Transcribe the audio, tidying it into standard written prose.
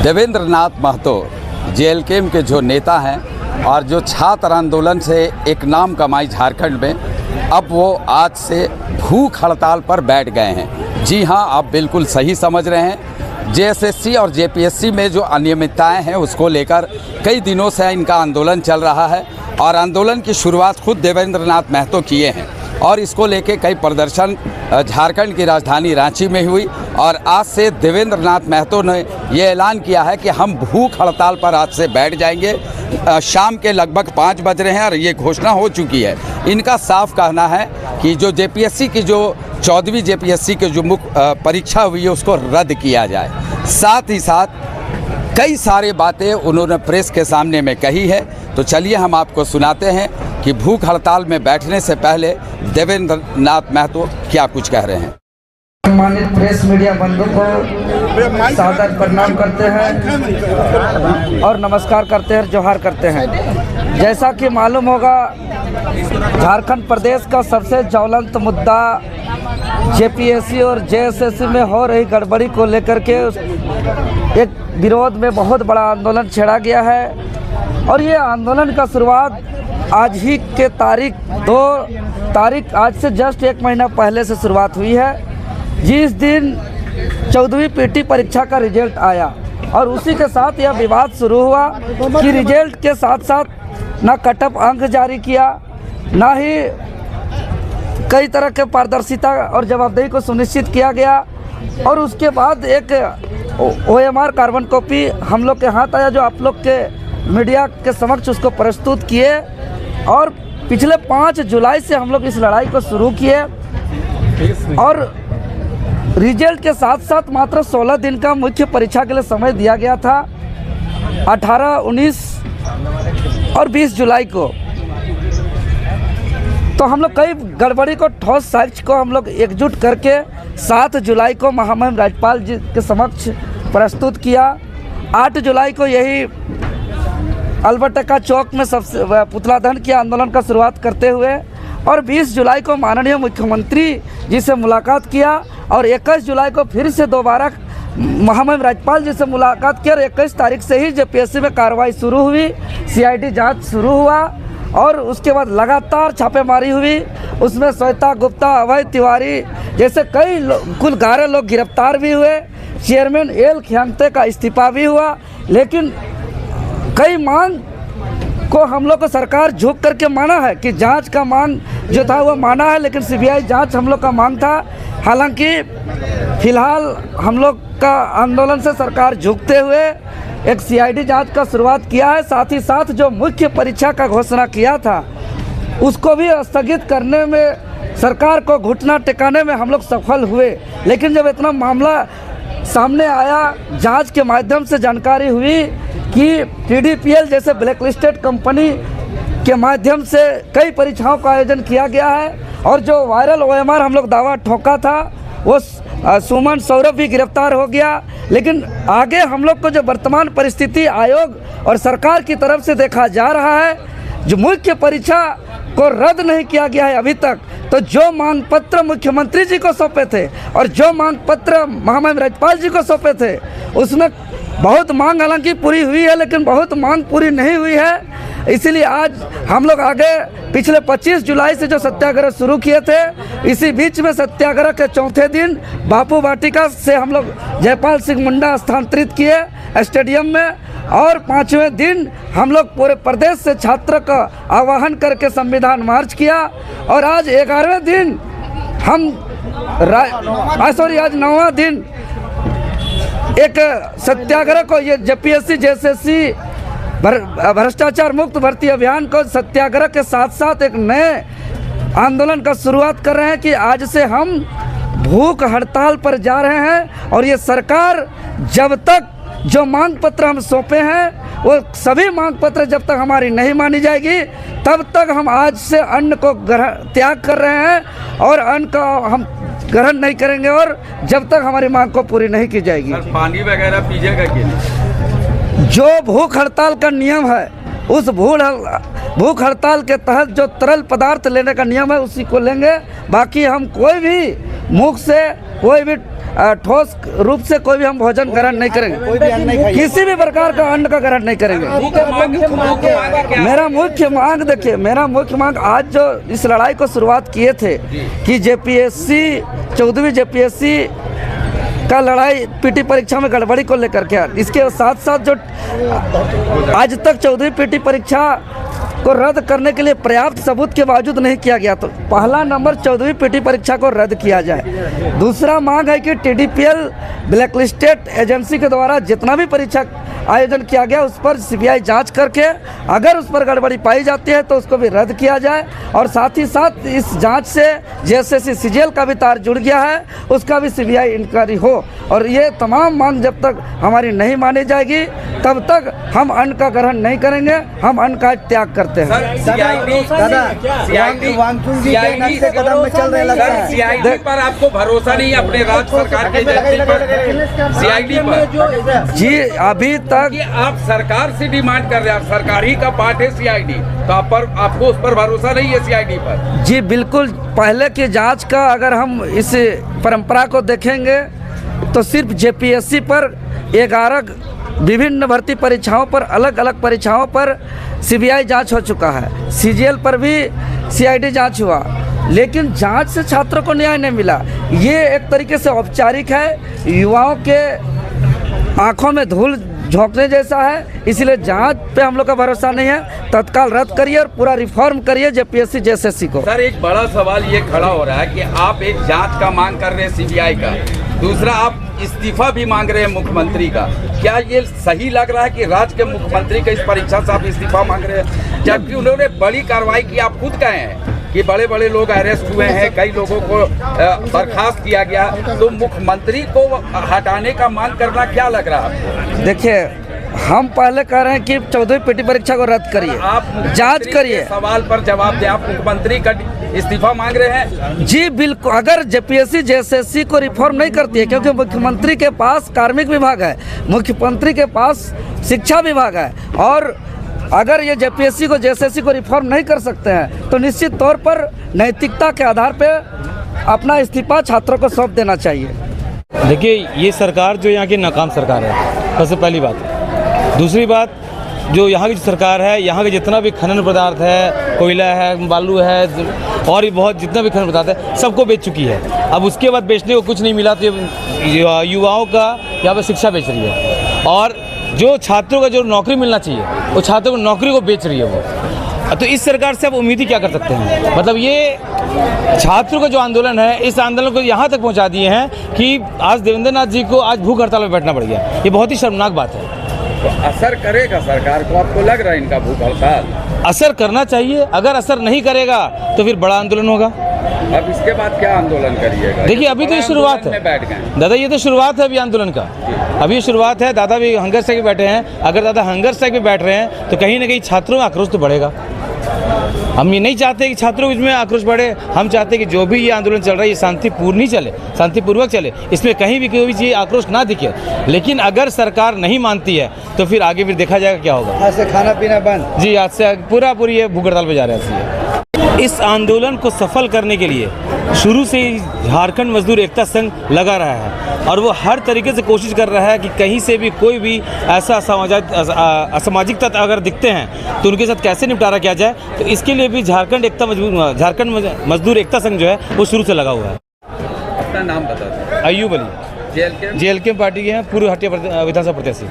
देवेंद्र नाथ Mahato JLKM के जो नेता हैं और जो छात्र आंदोलन से एक नाम कमाई झारखंड में, अब वो आज से भूख हड़ताल पर बैठ गए हैं। जी हाँ, आप बिल्कुल सही समझ रहे हैं। जेएसएससी और जेपीएससी में जो अनियमितताएं हैं उसको लेकर कई दिनों से इनका आंदोलन चल रहा है और आंदोलन की शुरुआत खुद देवेंद्र नाथ महतो किए हैं और इसको लेके कई प्रदर्शन झारखंड की राजधानी रांची में हुई और आज से देवेंद्र नाथ महतो ने ये ऐलान किया है कि हम भूख हड़ताल पर आज से बैठ जाएंगे। शाम के लगभग 5 बज रहे हैं और ये घोषणा हो चुकी है। इनका साफ कहना है कि जो जेपीएससी की जो 14वीं जेपीएससी की जो मुख्य परीक्षा हुई है उसको रद्द किया जाए। साथ ही साथ कई सारी बातें उन्होंने प्रेस के सामने में कही है। तो चलिए हम आपको सुनाते हैं कि भूख हड़ताल में बैठने से पहले देवेंद्र नाथ महतो क्या कुछ कह रहे हैं। सम्मानित प्रेस मीडिया बंधु को सादर प्रणाम करते हैं और नमस्कार करते हैं, जोहार करते हैं। जैसा कि मालूम होगा, झारखंड प्रदेश का सबसे ज्वलंत मुद्दा जेपीएससी और जेएसएससी में हो रही गड़बड़ी को लेकर के एक विरोध में बहुत बड़ा आंदोलन छेड़ा गया है और ये आंदोलन का शुरुआत आज ही के तारीख 2 तारीख आज से जस्ट 1 महीना पहले से शुरुआत हुई है, जिस दिन 14वीं पीटी परीक्षा का रिजल्ट आया और उसी के साथ यह विवाद शुरू हुआ कि रिजल्ट के साथ साथ ना कटअप अंक जारी किया, ना ही कई तरह के पारदर्शिता और जवाबदेही को सुनिश्चित किया गया। और उसके बाद एक OMR कार्बन कॉपी हम लोग के हाथ आया, जो आप लोग के मीडिया के समक्ष उसको प्रस्तुत किए और पिछले 5 जुलाई से हम लोग इस लड़ाई को शुरू किए और रिजल्ट के साथ साथ मात्र 16 दिन का मुख्य परीक्षा के लिए समय दिया गया था, 18, 19 और 20 जुलाई को। तो हम लोग कई गड़बड़ी को, ठोस साक्ष्य को हम लोग एकजुट करके 7 जुलाई को महामहिम राज्यपाल जी के समक्ष प्रस्तुत किया। 8 जुलाई को यही अल्बर्ट एक्का चौक में सबसे पुतला दहन की आंदोलन का शुरुआत करते हुए और 20 जुलाई को माननीय मुख्यमंत्री जी से मुलाकात किया और 21 जुलाई को फिर से दोबारा महामहिम राज्यपाल जी से मुलाकात की और 21 तारीख से ही जेपीएससी में कार्रवाई शुरू हुई, CID जांच शुरू हुआ और उसके बाद लगातार छापेमारी हुई। उसमें श्वेता गुप्ता, अभय तिवारी जैसे कई कुल 11 लोग गिरफ्तार भी हुए। चेयरमैन एल खियांगते का इस्तीफा भी हुआ, लेकिन कई मांग को हम लोग को सरकार झुक करके माना है कि जांच का मांग जो था वो माना है, लेकिन CBI जांच हम लोग का मांग था। हालांकि फिलहाल हम लोग का आंदोलन से सरकार झुकते हुए एक CID जांच का शुरुआत किया है। साथ ही साथ जो मुख्य परीक्षा का घोषणा किया था उसको भी स्थगित करने में, सरकार को घुटना टिकाने में हम लोग सफल हुए। लेकिन जब इतना मामला सामने आया, जांच के माध्यम से जानकारी हुई कि PDPL जैसे ब्लैकलिस्टेड कंपनी के माध्यम से कई परीक्षाओं का आयोजन किया गया है और जो वायरल OMR हम लोग दावा ठोका था वो सुमन सौरभ भी गिरफ्तार हो गया। लेकिन आगे हम लोग को जो वर्तमान परिस्थिति आयोग और सरकार की तरफ से देखा जा रहा है, जो मुख्य परीक्षा को रद्द नहीं किया गया है अभी तक, तो जो मांग पत्र मुख्यमंत्री जी को सौंपे थे और जो मांग पत्र महामहिम राज्यपाल जी को सौंपे थे उसमें बहुत मांग हालांकि पूरी हुई है, लेकिन बहुत मांग पूरी नहीं हुई है। इसीलिए आज हम लोग आगे पिछले 25 जुलाई से जो सत्याग्रह शुरू किए थे, इसी बीच में सत्याग्रह के 4थे दिन बापू वाटिका से हम लोग जयपाल सिंह मुंडा स्थानांतरित किए स्टेडियम में और 5वें दिन हम लोग पूरे प्रदेश से छात्र का आह्वान करके संविधान मार्च किया और आज 11वें दिन हम आज 9वां दिन एक सत्याग्रह को, ये जेपीएससी जेएसएससी भ्रष्टाचार मुक्त भर्ती अभियान को सत्याग्रह के साथ साथ एक नए आंदोलन का शुरुआत कर रहे हैं कि आज से हम भूख हड़ताल पर जा रहे हैं और ये सरकार जब तक जो मांग पत्र हम सौंपे हैं वो सभी मांग पत्र जब तक हमारी नहीं मानी जाएगी तब तक हम आज से अन्न को त्याग कर रहे हैं और अन्न का हम ग्रहण नहीं करेंगे और जब तक हमारी मांग को पूरी नहीं की जाएगी। पानी वगैरह पीजिएगा कि नहीं? जो भूख हड़ताल का नियम है उस भूख हड़ताल के तहत जो तरल पदार्थ लेने का नियम है उसी को लेंगे। बाकी हम कोई भी मुख से कोई भी ठोस रूप से कोई भी हम भोजन ग्रहण नहीं करेंगे, किसी भी प्रकार का अन्न का ग्रहण नहीं करेंगे। मेरा मुख्य मांग देखिए, मेरा मुख्य मांग आज जो इस लड़ाई को शुरुआत किए थे कि जेपीएससी 14वीं जेपीएससी का लड़ाई पीटी परीक्षा में गड़बड़ी को लेकर के, इसके साथ साथ जो आज तक 14वीं पीटी परीक्षा को रद्द करने के लिए पर्याप्त सबूत के बावजूद नहीं किया गया, तो पहला नंबर 14वीं पीटी परीक्षा को रद्द किया जाए। दूसरा मांग है कि टीडीपीएल ब्लैकलिस्टेड एजेंसी के द्वारा जितना भी परीक्षा आयोजन किया गया उस पर सीबीआई जांच करके अगर उस पर गड़बड़ी पाई जाती है तो उसको भी रद्द किया जाए। और साथ ही साथ इस जांच से जेएसएससी सीजीएल का भी तार जुड़ गया है, उसका भी सीबीआई इंक्वायरी हो। और ये तमाम मांग जब तक हमारी नहीं मानी जाएगी तब तक हम अन्न का ग्रहण नहीं करेंगे, हम अन्न का त्याग करते हैं। सीआईडी पर आपको भरोसा नहीं अपने राज्य सरकार के एजेंसी पर, सीआईडी पर? जी अभी तक कि आप सरकार से डिमांड कर रहे हैं, सरकार ही का पार्ट है सीआईडी, तो आपको उस पर भरोसा नहीं है सीआईडी पर? जी बिल्कुल, पहले की जांच का अगर हम इस परंपरा को देखेंगे तो सिर्फ जेपीएससी पर 11 विभिन्न भर्ती परीक्षाओं पर, अलग अलग परीक्षाओं पर सीबीआई जांच हो चुका है, सीजीएल पर भी सीआईडी जांच हुआ, लेकिन जांच से छात्रों को न्याय नहीं मिला। ये एक तरीके से औपचारिक है, युवाओं के आंखों में धूल झोंकने जैसा है, इसलिए जांच पे हम लोग का भरोसा नहीं है। तत्काल रद्द करिए और पूरा रिफॉर्म करिए जेपीएससी जेएसएससी को। सर एक बड़ा सवाल ये खड़ा हो रहा है कि आप एक जांच का मांग कर रहे हैं सीबीआई का, दूसरा आप इस्तीफा भी मांग रहे हैं मुख्यमंत्री का। क्या ये सही लग रहा है कि राज्य के मुख्यमंत्री का इस परीक्षा से आप इस्तीफा मांग रहे हैं, जबकि उन्होंने बड़ी कार्रवाई की? आप खुद कहे हैं कि बड़े बड़े लोग अरेस्ट हुए हैं, कई लोगों को बर्खास्त किया गया, तो मुख्यमंत्री को हटाने का मांग करना क्या लग रहा है आपको? देखिए, हम पहले कह रहे हैं कि 14वीं पीटी परीक्षा को रद्द करिए, आप जांच करिए। सवाल पर जवाब दें, आप मुख्यमंत्री का इस्तीफा मांग रहे हैं? जी बिल्कुल, अगर जेपीएससी जेएसएससी को रिफॉर्म नहीं करती है, क्योंकि मुख्यमंत्री के पास कार्मिक विभाग है, मुख्यमंत्री के पास शिक्षा विभाग है, और अगर ये जेपीएससी को जेएसएससी को रिफॉर्म नहीं कर सकते हैं तो निश्चित तौर पर नैतिकता के आधार पे अपना इस्तीफा छात्रों को सौंप देना चाहिए। देखिए, ये सरकार जो यहाँ की नाकाम सरकार है, सबसे पहली बात। दूसरी बात, जो यहाँ की सरकार है, यहाँ के जितना भी खनन पदार्थ है, कोयला है, बालू है, और भी बहुत जितना भी खनन पदार्थ है, सबको बेच चुकी है। अब उसके बाद बेचने को कुछ नहीं मिला तो युवाओं का यहाँ पर शिक्षा बेच रही है, और जो छात्रों का जो नौकरी मिलना चाहिए वो छात्रों को नौकरी को बेच रही है वो। तो इस सरकार से आप उम्मीद ही क्या कर सकते हैं? मतलब ये छात्रों का जो आंदोलन है, इस आंदोलन को यहाँ तक पहुँचा दिए हैं कि आज देवेंद्र नाथ जी को आज भूख हड़ताल में बैठना पड़ गया। ये बहुत ही शर्मनाक बात है। तो असर करेगा सरकार को, आपको लग रहा है इनका भूख हड़ताल? असर करना चाहिए, अगर असर नहीं करेगा तो फिर बड़ा आंदोलन होगा। अब इसके बाद क्या आंदोलन करिएगा? देखिए, अभी तो ये शुरुआत है बैठ गए दादा, ये तो शुरुआत है अभी आंदोलन का, अभी शुरुआत है। दादा भी हंगर स्ट्राइक पे बैठे हैं, अगर दादा हंगर स्ट्राइक पे बैठ रहे हैं तो कहीं ना कहीं छात्रों में आक्रोश तो बढ़ेगा। हम ये नहीं चाहते कि छात्रों में आक्रोश बढ़े, हम चाहते हैं कि जो भी ये आंदोलन चल रहा है ये शांतिपूर्ण ही चले, शांतिपूर्वक चले, इसमें कहीं भी कोई चीज़ आक्रोश ना दिखे। लेकिन अगर सरकार नहीं मानती है तो फिर आगे फिर देखा जाएगा क्या होगा। आज से खाना पीना बंद। जी, आज से पूरी ये भूख हड़ताल पे जा रहे हैं। इस आंदोलन को सफल करने के लिए शुरू से ही झारखंड मजदूर एकता संघ लगा रहा है, और वो हर तरीके से कोशिश कर रहा है कि कहीं से भी कोई भी ऐसा असामाजिक तत्व अगर दिखते हैं तो उनके साथ कैसे निपटारा किया जाए। तो इसके लिए भी झारखंड मजदूर एकता संघ जो है वो शुरू से लगा हुआ है। अपना नाम बता दें। अयूब अली, जेएलके पार्टी के हैं, पूर्व हटिया विधानसभा प्रत्याशी।